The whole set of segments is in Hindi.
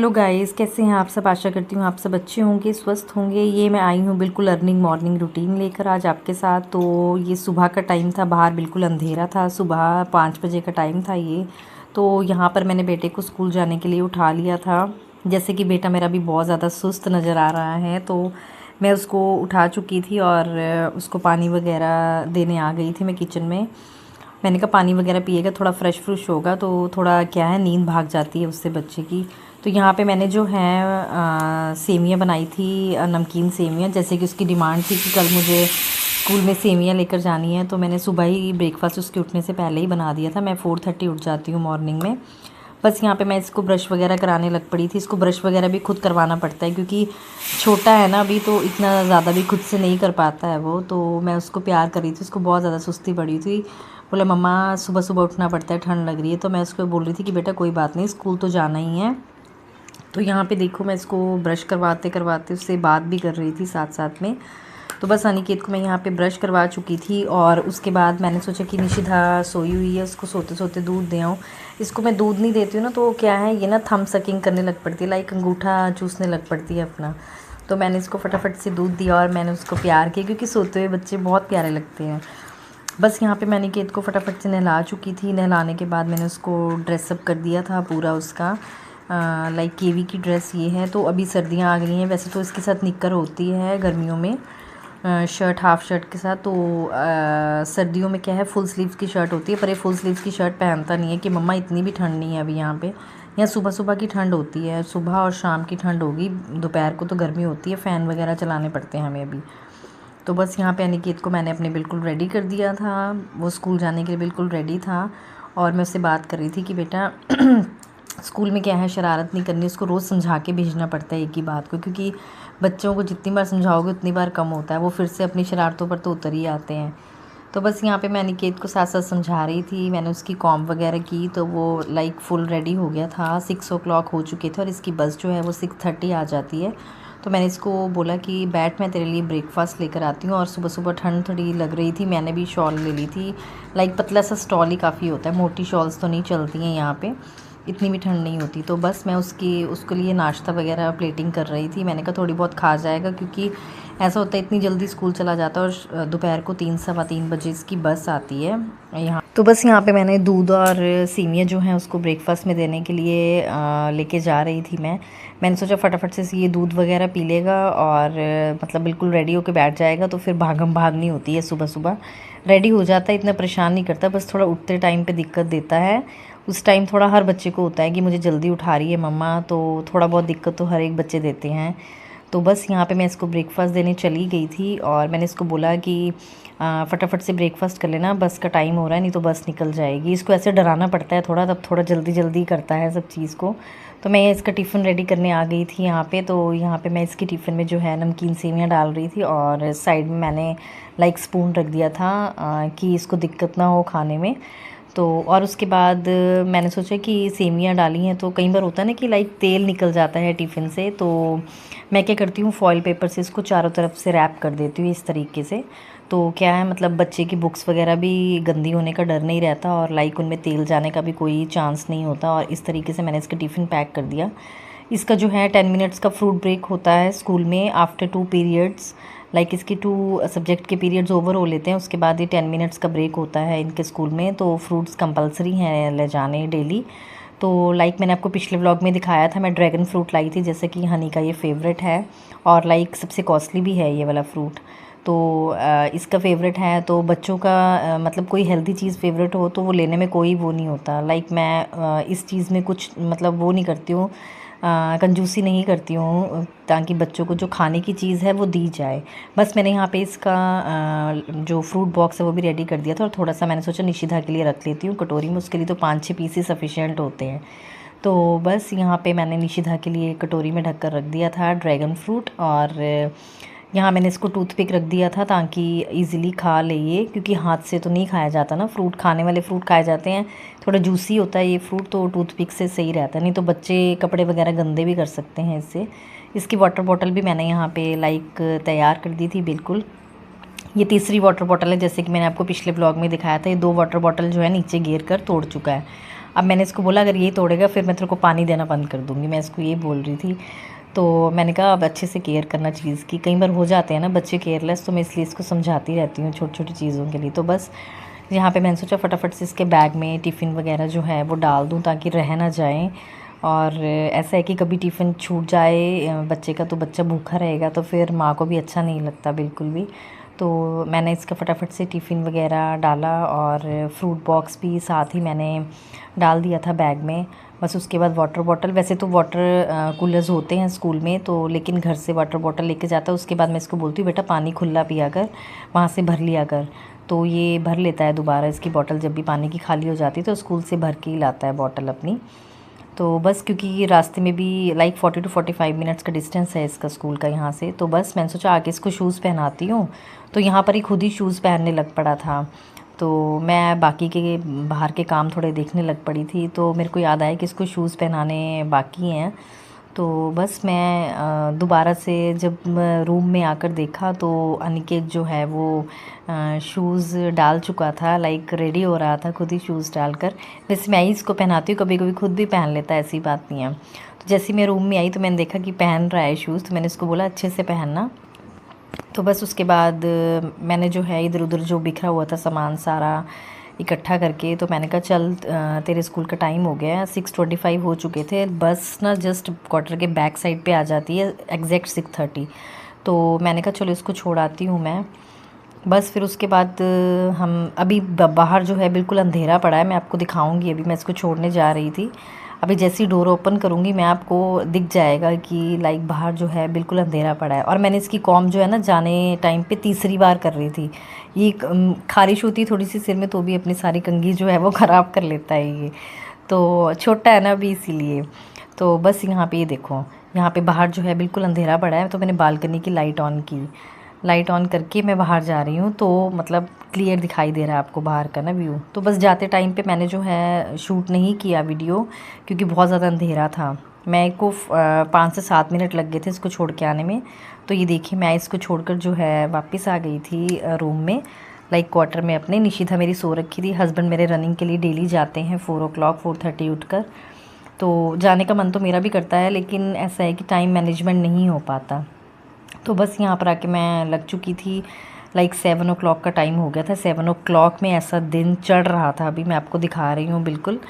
हेलो गाइस, कैसे हैं आप सब। आशा करती हूँ आप सब अच्छे होंगे, स्वस्थ होंगे। ये मैं आई हूँ बिल्कुल अर्निंग मॉर्निंग रूटीन लेकर आज आपके साथ। तो ये सुबह का टाइम था, बाहर बिल्कुल अंधेरा था, सुबह 5 बजे का टाइम था ये। तो यहाँ पर मैंने बेटे को स्कूल जाने के लिए उठा लिया था। जैसे कि बेटा मेरा भी बहुत ज़्यादा सुस्त नज़र आ रहा है, तो मैं उसको उठा चुकी थी और उसको पानी वगैरह देने आ गई थी मैं किचन में। मैंने कहा पानी वगैरह पिएगा, थोड़ा फ्रेश फ्रूश होगा, तो थोड़ा क्या है नींद भाग जाती है उससे बच्चे की। तो यहाँ पे मैंने जो है सेवियाँ बनाई थी, नमकीन सेवियाँ, जैसे कि उसकी डिमांड थी कि कल मुझे स्कूल में सेवियाँ लेकर जानी है। तो मैंने सुबह ही ब्रेकफास्ट उसके उठने से पहले ही बना दिया था। मैं 4:30 उठ जाती हूँ मॉर्निंग में। बस यहाँ पे मैं इसको ब्रश वगैरह कराने लग पड़ी थी। इसको ब्रश वगैरह भी खुद करवाना पड़ता है क्योंकि छोटा है ना अभी, तो इतना ज़्यादा भी खुद से नहीं कर पाता है वो। तो मैं उसको प्यार कर रही थी, उसको बहुत ज़्यादा सुस्ती पड़ी थी। बोला मम्मा सुबह सुबह उठना पड़ता है, ठंड लग रही है। तो मैं उसको बोल रही थी कि बेटा कोई बात नहीं, स्कूल तो जाना ही है। तो यहाँ पे देखो मैं इसको ब्रश करवाते करवाते उससे बात भी कर रही थी साथ साथ में। तो बस अनिकेत को मैं यहाँ पे ब्रश करवा चुकी थी और उसके बाद मैंने सोचा कि निशिधा सोई हुई है, उसको सोते सोते दूध दे आऊँ। इसको मैं दूध नहीं देती हूँ ना, तो क्या है ये ना थंब सकिंग करने लग पड़ती है, लाइक अंगूठा चूसने लग पड़ती है अपना। तो मैंने इसको फटाफट से दूध दिया और मैंने उसको प्यार किया, क्योंकि सोते हुए बच्चे बहुत प्यारे लगते हैं। बस यहाँ पे मैं अनिकेत को फटाफट से नहला चुकी थी। नहलाने के बाद मैंने उसको ड्रेसअप कर दिया था पूरा उसका, लाइक केवी की ड्रेस ये है। तो अभी सर्दियाँ आ गई हैं, वैसे तो इसके साथ निक्कर होती है गर्मियों में, शर्ट हाफ शर्ट के साथ। तो सर्दियों में क्या है फुल स्लीव्स की शर्ट होती है, पर ये फुल स्लीव्स की शर्ट पहनता नहीं है कि मम्मा इतनी भी ठंड नहीं है अभी यहाँ पे। यहाँ सुबह सुबह की ठंड होती है, सुबह और शाम की ठंड होगी, दोपहर को तो गर्मी होती है, फ़ैन वगैरह चलाने पड़ते हैं हमें अभी। तो बस यहाँ पे अनिकेत को मैंने अपने बिल्कुल रेडी कर दिया था, वो स्कूल जाने के लिए बिल्कुल रेडी था। और मैं उससे बात कर रही थी कि बेटा स्कूल में क्या है शरारत नहीं करनी, उसको रोज़ समझा के भेजना पड़ता है एक ही बात को, क्योंकि बच्चों को जितनी बार समझाओगे उतनी बार कम होता है, वो फिर से अपनी शरारतों पर तो उतर ही आते हैं। तो बस यहाँ पे मैं अनिकेत को साथ साथ समझा रही थी, मैंने उसकी कॉम वगैरह की, तो वो लाइक फुल रेडी हो गया था। 6 o'clock हो चुके थे और इसकी बस जो है वो 6:30 आ जाती है। तो मैंने इसको बोला कि बैठ मैं तेरे लिए ब्रेकफास्ट लेकर आती हूँ। और सुबह सुबह ठंड थोड़ी लग रही थी, मैंने भी शॉल ले ली थी, लाइक पतला सा स्टॉल ही काफ़ी होता है, मोटी शॉल्स तो नहीं चलती हैं यहाँ पे, इतनी भी ठंड नहीं होती। तो बस मैं उसके लिए नाश्ता वगैरह प्लेटिंग कर रही थी। मैंने कहा थोड़ी बहुत खा जाएगा, क्योंकि ऐसा होता है इतनी जल्दी स्कूल चला जाता है और दोपहर को 3 सवा 3 बजे इसकी बस आती है यहाँ। तो बस यहाँ पे मैंने दूध और सेवियाँ जो हैं उसको ब्रेकफास्ट में देने के लिए लेके जा रही थी मैंने सोचा फटाफट से ये दूध वगैरह पी लेगा और मतलब बिल्कुल रेडी होके बैठ जाएगा, तो फिर भागम भाग नहीं होती है, सुबह सुबह रेडी हो जाता है, इतना परेशान नहीं करता, बस थोड़ा उठते टाइम पे दिक्कत देता है। उस टाइम थोड़ा हर बच्चे को होता है कि मुझे जल्दी उठा रही है मम्मा, तो थोड़ा बहुत दिक्कत तो हर एक बच्चे देते हैं। तो बस यहाँ पे मैं इसको ब्रेकफास्ट देने चली गई थी और मैंने इसको बोला कि फटाफट से ब्रेकफास्ट कर लेना, बस का टाइम हो रहा है, नहीं तो बस निकल जाएगी। इसको ऐसे डराना पड़ता है थोड़ा, तब थोड़ा जल्दी जल्दी करता है सब चीज़ को। तो मैं इसका टिफ़िन रेडी करने आ गई थी यहाँ पे। तो यहाँ पे मैं इसकी टिफ़िन में जो है नमकीन सेवियाँ डाल रही थी और साइड में मैंने लाइक स्पून रख दिया था कि इसको दिक्कत ना हो खाने में। तो और उसके बाद मैंने सोचा कि सेवियाँ डाली हैं तो कई बार होता है ना कि लाइक तेल निकल जाता है टिफ़िन से, तो मैं क्या करती हूँ फॉइल पेपर से इसको चारों तरफ से रैप कर देती हूँ इस तरीके से। तो क्या है मतलब बच्चे की बुक्स वगैरह भी गंदी होने का डर नहीं रहता और लाइक उनमें तेल जाने का भी कोई चांस नहीं होता। और इस तरीके से मैंने इसका टिफ़िन पैक कर दिया। इसका जो है 10 मिनट्स का फ्रूट ब्रेक होता है स्कूल में आफ्टर 2 पीरियड्स, लाइक इसकी 2 सब्जेक्ट के पीरियड्स ओवर हो लेते हैं, उसके बाद ये 10 मिनट्स का ब्रेक होता है इनके स्कूल में। तो फ्रूट्स कंपलसरी हैं ले जाने डेली। तो लाइक मैंने आपको पिछले व्लॉग में दिखाया था, मैं ड्रैगन फ्रूट लाई थी, जैसे कि हनी का ये फेवरेट है और लाइक सबसे कॉस्टली भी है ये वाला फ्रूट। तो इसका फेवरेट है, तो बच्चों का मतलब कोई हेल्दी चीज़ फेवरेट हो तो वो लेने में कोई वो नहीं होता। लाइक मैं इस चीज़ में कुछ मतलब वो नहीं करती हूँ, कंजूसी नहीं करती हूँ, ताकि बच्चों को जो खाने की चीज़ है वो दी जाए। बस मैंने यहाँ पे इसका जो फ्रूट बॉक्स है वो भी रेडी कर दिया था और थोड़ा सा मैंने सोचा निशिधा के लिए रख लेती हूँ कटोरी में, उसके लिए तो 5-6 पीसेस सफिशिएंट होते हैं। तो बस यहाँ पे मैंने निशिधा के लिए कटोरी में ढक कर रख दिया था ड्रैगन फ्रूट और यहाँ मैंने इसको टूथपिक रख दिया था ताकि इजीली खा ले ये, क्योंकि हाथ से तो नहीं खाया जाता ना फ्रूट, खाने वाले फ्रूट खाए जाते हैं, थोड़ा जूसी होता है ये फ्रूट, तो टूथपिक से सही रहता है, नहीं तो बच्चे कपड़े वगैरह गंदे भी कर सकते हैं इससे। इसकी वाटर बॉटल भी मैंने यहाँ पे लाइक तैयार कर दी थी बिल्कुल। ये तीसरी वाटर बॉटल है, जैसे कि मैंने आपको पिछले ब्लॉग में दिखाया था, ये 2 वाटर बॉटल जो है नीचे गिर कर तोड़ चुका है। अब मैंने इसको बोला अगर ये तोड़ेगा फिर मैं तेरे को पानी देना बंद कर दूँगी, मैं इसको ये बोल रही थी। तो मैंने कहा अब अच्छे से केयर करना चीज़ की, कई बार हो जाते हैं ना बच्चे केयरलेस, तो मैं इसलिए इसको समझाती रहती हूँ छोटी छोटी चीज़ों के लिए। तो बस यहाँ पे मैंने सोचा फटाफट से इसके बैग में टिफ़िन वगैरह जो है वो डाल दूँ ताकि रह ना जाए। और ऐसा है कि कभी टिफ़िन छूट जाए बच्चे का तो बच्चा भूखा रहेगा, तो फिर माँ को भी अच्छा नहीं लगता बिल्कुल भी। तो मैंने इसका फटाफट से टिफ़िन वगैरह डाला और फ्रूट बॉक्स भी साथ ही मैंने डाल दिया था बैग में। बस उसके बाद वाटर बॉटल, वैसे तो वाटर कूलर्स होते हैं स्कूल में तो, लेकिन घर से वाटर बॉटल लेके जाता है। उसके बाद मैं इसको बोलती हूँ बेटा पानी खुला पिया कर, वहाँ से भर लिया कर। तो ये भर लेता है दोबारा इसकी बॉटल, जब भी पानी की खाली हो जाती है तो स्कूल से भर के ही लाता है बॉटल अपनी। तो बस क्योंकि ये रास्ते में भी लाइक 40 टू 45 मिनट्स का डिस्टेंस है इसका स्कूल का यहाँ से, तो बस मैंने सोचा आके इसको शूज़ पहनाती हूँ। तो यहाँ पर ही खुद ही शूज़ पहनने लग पड़ा था। तो मैं बाकी के बाहर के काम थोड़े देखने लग पड़ी थी, तो मेरे को याद आया कि इसको शूज़ पहनाने बाकी हैं। तो बस मैं दोबारा से जब रूम में आकर देखा तो अनिकेत जो है वो शूज़ डाल चुका था, लाइक रेडी हो रहा था खुद ही शूज़ डालकर। वैसे मैं ही इसको पहनाती हूँ, कभी कभी खुद भी पहन लेता है, ऐसी बात नहीं है। तो जैसे ही मैं रूम में आई तो मैंने देखा कि पहन रहा है शूज़, तो मैंने इसको बोला अच्छे से पहनना। तो बस उसके बाद मैंने जो है इधर उधर जो बिखरा हुआ था सामान सारा इकट्ठा करके, तो मैंने कहा चल तेरे स्कूल का टाइम हो गया है, 6:25 हो चुके थे। बस ना जस्ट क्वार्टर के बैक साइड पे आ जाती है एग्जैक्ट 6:30। तो मैंने कहा चलो इसको छोड़ आती हूँ मैं। बस फिर उसके बाद हम अभी बाहर जो है बिल्कुल अंधेरा पड़ा है, मैं आपको दिखाऊंगी। अभी मैं इसको छोड़ने जा रही थी, अभी जैसी डोर ओपन करूँगी मैं आपको दिख जाएगा कि लाइक बाहर जो है बिल्कुल अंधेरा पड़ा है। और मैंने इसकी कॉम जो है ना जाने टाइम पे तीसरी बार कर रही थी। ये खारिश होती थोड़ी सी सिर में तो भी अपनी सारी कंघी जो है वो ख़राब कर लेता है ये, तो छोटा है ना अभी इसीलिए। तो बस यहाँ पे ये देखो, यहाँ पे बाहर जो है बिल्कुल अंधेरा पड़ा है, तो मैंने बालकनी की लाइट ऑन की, लाइट ऑन करके मैं बाहर जा रही हूँ। तो मतलब क्लियर दिखाई दे रहा है आपको बाहर का ना व्यू। तो बस जाते टाइम पे मैंने जो है शूट नहीं किया वीडियो, क्योंकि बहुत ज़्यादा अंधेरा था। मैं को 5 से 7 मिनट लग गए थे इसको छोड़ के आने में। तो ये देखिए मैं इसको छोड़कर जो है वापस आ गई थी रूम में, लाइक क्वार्टर में अपने। निशिता मेरी सो रखी थी, हस्बैंड मेरे रनिंग के लिए डेली जाते हैं 4 o'clock 4:30 उठकर। तो जाने का मन तो मेरा भी करता है, लेकिन ऐसा है कि टाइम मैनेजमेंट नहीं हो पाता। तो बस यहाँ पर आके मैं लग चुकी थी, लाइक 7 o'clock का टाइम हो गया था। 7 o'clock में ऐसा दिन चढ़ रहा था, अभी मैं आपको दिखा रही हूँ बिल्कुल।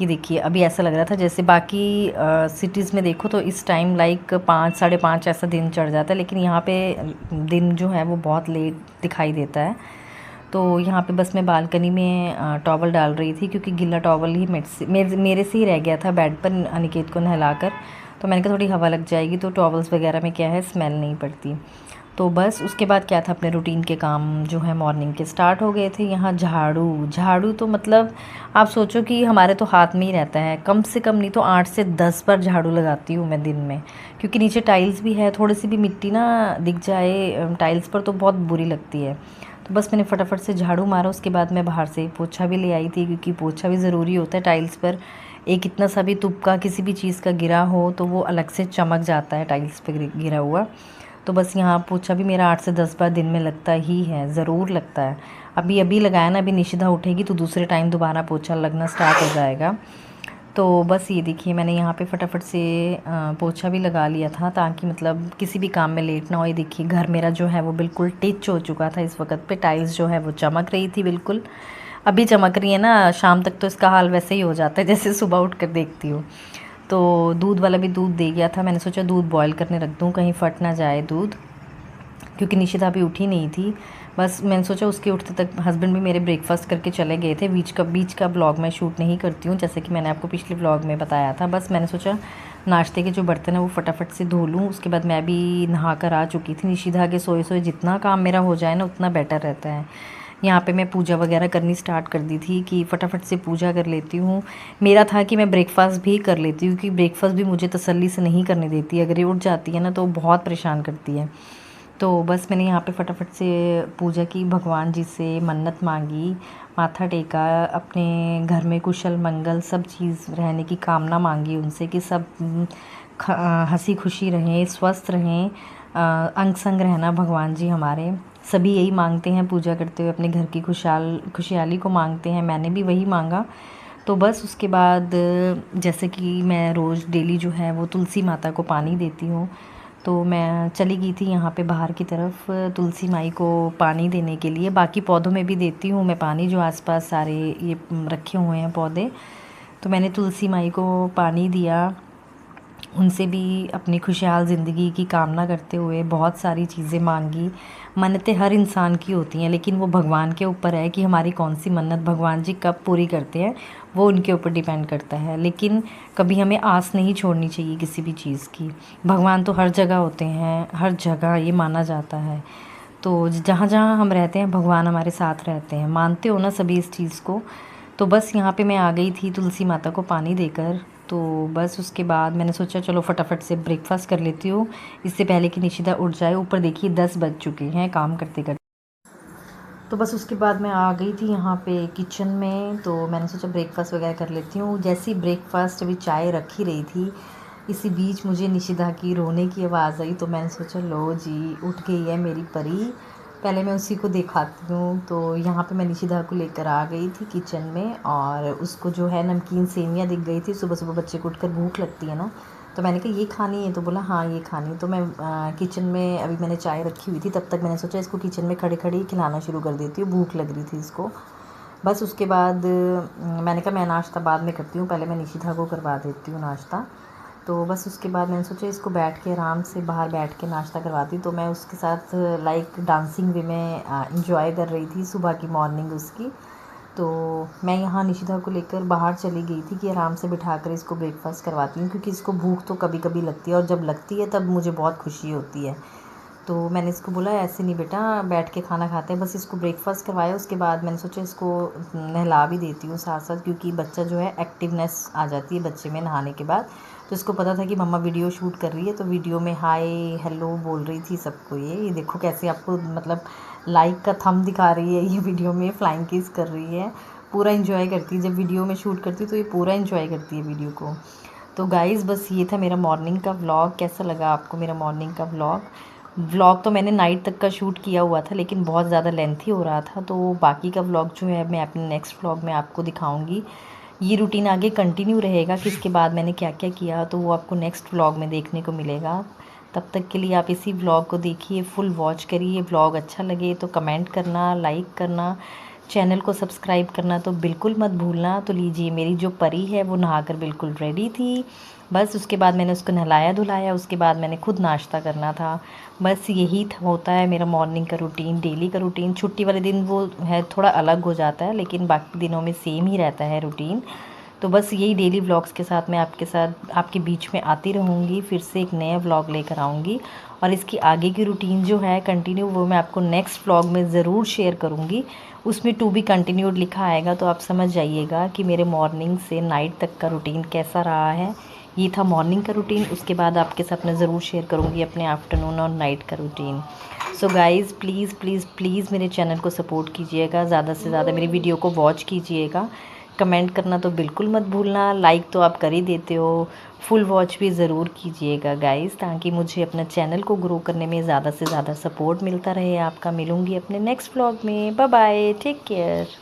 ये देखिए अभी ऐसा लग रहा था जैसे बाकी सिटीज़ में देखो तो इस टाइम लाइक 5 5:30 ऐसा दिन चढ़ जाता है, लेकिन यहाँ पे दिन जो है वो बहुत लेट दिखाई देता है। तो यहाँ पे बस मैं बालकनी में टॉवल डाल रही थी, क्योंकि गीला टॉवल ही मेरे से ही रह गया था बेड पर अनिकेत को नहलाकर। तो मैंने कहा थोड़ी हवा लग जाएगी तो टॉवल्स वगैरह में क्या है स्मेल नहीं पड़ती। तो बस उसके बाद क्या था, अपने रूटीन के काम जो है मॉर्निंग के स्टार्ट हो गए थे। यहाँ झाड़ू झाड़ू तो मतलब आप सोचो कि हमारे तो हाथ में ही रहता है, कम से कम नहीं तो 8 से 10 बार झाड़ू लगाती हूँ मैं दिन में, क्योंकि नीचे टाइल्स भी है, थोड़ी सी भी मिट्टी ना दिख जाए टाइल्स पर तो बहुत बुरी लगती है। तो बस मैंने फटाफट से झाड़ू मारा, उसके बाद मैं बाहर से पोछा भी ले आई थी, क्योंकि पोछा भी ज़रूरी होता है टाइल्स पर। एक इतना सा भी तुपका किसी भी चीज़ का गिरा हो तो वो अलग से चमक जाता है टाइल्स पे गिरा हुआ। तो बस यहाँ पोछा भी मेरा 8 से 10 बार दिन में लगता ही है, ज़रूर लगता है। अभी अभी लगाया ना, अभी निशिदा उठेगी तो दूसरे टाइम दोबारा पोछा लगना स्टार्ट हो जाएगा। तो बस ये देखिए मैंने यहाँ पे फटाफट से पोछा भी लगा लिया था, ताकि मतलब किसी भी काम में लेट ना हो। ये देखिए घर मेरा जो है वो बिल्कुल टिच हो चुका था इस वक्त पे, टाइल्स जो है वो चमक रही थी बिल्कुल। अभी चमक रही है ना, शाम तक तो इसका हाल वैसे ही हो जाता है जैसे सुबह उठ कर देखती हूँ। तो दूध वाला भी दूध दे गया था, मैंने सोचा दूध बॉयल करने रख दूँ कहीं फट ना जाए दूध, क्योंकि निशिता अभी उठी नहीं थी। बस मैंने सोचा उसके उठते तक हस्बैंड भी मेरे ब्रेकफास्ट करके चले गए थे। बीच का ब्लॉग मैं शूट नहीं करती हूँ, जैसे कि मैंने आपको पिछले ब्लॉग में बताया था। बस मैंने सोचा नाश्ते के जो बर्तन है वो फटाफट से धो लूँ। उसके बाद मैं भी नहा कर आ चुकी थी। निशिता के सोए सोए जितना काम मेरा हो जाए ना उतना बेटर रहता है। यहाँ पे मैं पूजा वगैरह करनी स्टार्ट कर दी थी कि फटाफट से पूजा कर लेती हूँ। मेरा था कि मैं ब्रेकफास्ट भी कर लेती हूँ, क्योंकि ब्रेकफास्ट भी मुझे तसल्ली से नहीं करने देती, अगर ये उठ जाती है ना तो बहुत परेशान करती है। तो बस मैंने यहाँ पे फटाफट से पूजा की, भगवान जी से मन्नत मांगी, माथा टेका, अपने घर में कुशल मंगल सब चीज़ रहने की कामना मांगी उनसे कि सब हंसी खुशी रहें, स्वस्थ रहें, अंग संग रहना भगवान जी हमारे। सभी यही मांगते हैं पूजा करते हुए, अपने घर की खुशहाली को मांगते हैं, मैंने भी वही मांगा। तो बस उसके बाद जैसे कि मैं रोज़ डेली जो है वो तुलसी माता को पानी देती हूँ, तो मैं चली गई थी यहाँ पे बाहर की तरफ तुलसी माई को पानी देने के लिए। बाकी पौधों में भी देती हूँ मैं पानी, जो आसपास सारे ये रखे हुए हैं पौधे। तो मैंने तुलसी माई को पानी दिया, उनसे भी अपनी खुशहाल ज़िंदगी की कामना करते हुए बहुत सारी चीज़ें मांगी। मन्नतें हर इंसान की होती हैं, लेकिन वो भगवान के ऊपर है कि हमारी कौन सी मन्नत भगवान जी कब पूरी करते हैं, वो उनके ऊपर डिपेंड करता है। लेकिन कभी हमें आस नहीं छोड़नी चाहिए किसी भी चीज़ की। भगवान तो हर जगह होते हैं, हर जगह ये माना जाता है। तो जहाँ जहाँ हम रहते हैं भगवान हमारे साथ रहते हैं। मानते हो ना सभी इस चीज़ को? तो बस यहाँ पे मैं आ गई थी तुलसी माता को पानी देकर। तो बस उसके बाद मैंने सोचा चलो फटाफट से ब्रेकफास्ट कर लेती हूँ, इससे पहले कि निशिता उठ जाए। ऊपर देखिए 10 बज चुके हैं काम करते करते। तो बस उसके बाद मैं आ गई थी यहाँ पे किचन में, तो मैंने सोचा ब्रेकफास्ट वगैरह कर लेती हूँ। जैसे ही ब्रेकफास्ट अभी चाय रख ही रही थी, इसी बीच मुझे निशिता की रोने की आवाज़ आई। तो मैंने सोचा लो जी उठ गई है मेरी परी, पहले मैं उसी को दिखाती हूँ। तो यहाँ पे मैं निशिता को लेकर आ गई थी किचन में, और उसको जो है नमकीन सेवियाँ दिख गई थी। सुबह सुबह बच्चे को उठकर भूख लगती है ना, तो मैंने कहा ये खानी है, तो बोला हाँ ये खानी। तो मैं किचन में अभी मैंने चाय रखी हुई थी, तब तक मैंने सोचा इसको किचन में खड़े खड़े ही खिलाना शुरू कर देती हूँ, भूख लग रही थी इसको। बस उसके बाद मैंने कहा मैं नाश्ता बाद में करती हूँ, पहले मैं निशिता को करवा देती हूँ नाश्ता। तो बस उसके बाद मैंने सोचा इसको बैठ के आराम से बाहर बैठ के नाश्ता करवाती। तो मैं उसके साथ लाइक डांसिंग वे में इंजॉय कर रही थी सुबह की मॉर्निंग उसकी। तो मैं यहाँ निशिता को लेकर बाहर चली गई थी कि आराम से बिठाकर इसको ब्रेकफास्ट करवाती हूँ, क्योंकि इसको भूख तो कभी कभी लगती है, और जब लगती है तब मुझे बहुत खुशी होती है। तो मैंने इसको बोला ऐसे नहीं बेटा बैठ के खाना खाते हैं, बस इसको ब्रेकफास्ट करवाया। उसके बाद मैंने सोचा इसको नहला भी देती हूँ साथ साथ, क्योंकि बच्चा जो है एक्टिवनेस आ जाती है बच्चे में नहाने के बाद। तो इसको पता था कि मम्मा वीडियो शूट कर रही है, तो वीडियो में हाय हेलो बोल रही थी सबको। ये देखो कैसे आपको मतलब लाइक का थंब दिखा रही है, ये वीडियो में फ्लाइंग किस कर रही है। पूरा एंजॉय करती है, जब वीडियो में शूट करती है तो ये पूरा एंजॉय करती है वीडियो को। तो गाइज़ बस ये था मेरा मॉर्निंग का व्लॉग। कैसा लगा आपको मेरा मॉर्निंग का व्लॉग? तो मैंने नाइट तक का शूट किया हुआ था, लेकिन बहुत ज़्यादा लेंथी हो रहा था। तो बाकी का व्लॉग जो है मैं अपने नेक्स्ट व्लॉग में आपको दिखाऊंगी। ये रूटीन आगे कंटिन्यू रहेगा कि इसके बाद मैंने क्या क्या किया, तो वो आपको नेक्स्ट व्लॉग में देखने को मिलेगा। तब तक के लिए आप इसी व्लॉग को देखिए, फुल वॉच करिए। व्लॉग अच्छा लगे तो कमेंट करना, लाइक करना, चैनल को सब्सक्राइब करना तो बिल्कुल मत भूलना। तो लीजिए मेरी जो परी है वो नहाकर बिल्कुल रेडी थी। बस उसके बाद मैंने उसको नहलाया धुलाया, उसके बाद मैंने खुद नाश्ता करना था। बस यही होता है मेरा मॉर्निंग का रूटीन, डेली का रूटीन। छुट्टी वाले दिन वो है थोड़ा अलग हो जाता है, लेकिन बाकी दिनों में सेम ही रहता है रूटीन। तो बस यही डेली व्लॉग्स के साथ मैं आपके साथ आपके बीच में आती रहूँगी। फिर से एक नया व्लॉग लेकर आऊँगी, और इसकी आगे की रूटीन जो है कंटिन्यू वो मैं आपको नेक्स्ट व्लॉग में ज़रूर शेयर करूँगी। उसमें टू बी कंटिन्यूड लिखा आएगा, तो आप समझ जाइएगा कि मेरे मॉर्निंग से नाइट तक का रूटीन कैसा रहा है। ये था मॉर्निंग का रूटीन। उसके बाद आपके साथ मैं ज़रूर शेयर करूँगी अपने आफ्टरनून और नाइट का routine. So guys please please please मेरे चैनल को सपोर्ट कीजिएगा, ज़्यादा से ज़्यादा मेरी वीडियो को वॉच कीजिएगा। कमेंट करना तो बिल्कुल मत भूलना, लाइक तो आप कर ही देते हो, फुल वॉच भी ज़रूर कीजिएगा गाइज़, ताकि मुझे अपना चैनल को ग्रो करने में ज़्यादा से ज़्यादा सपोर्ट मिलता रहे आपका। मिलूँगी अपने नेक्स्ट व्लॉग में। Bye bye, take care.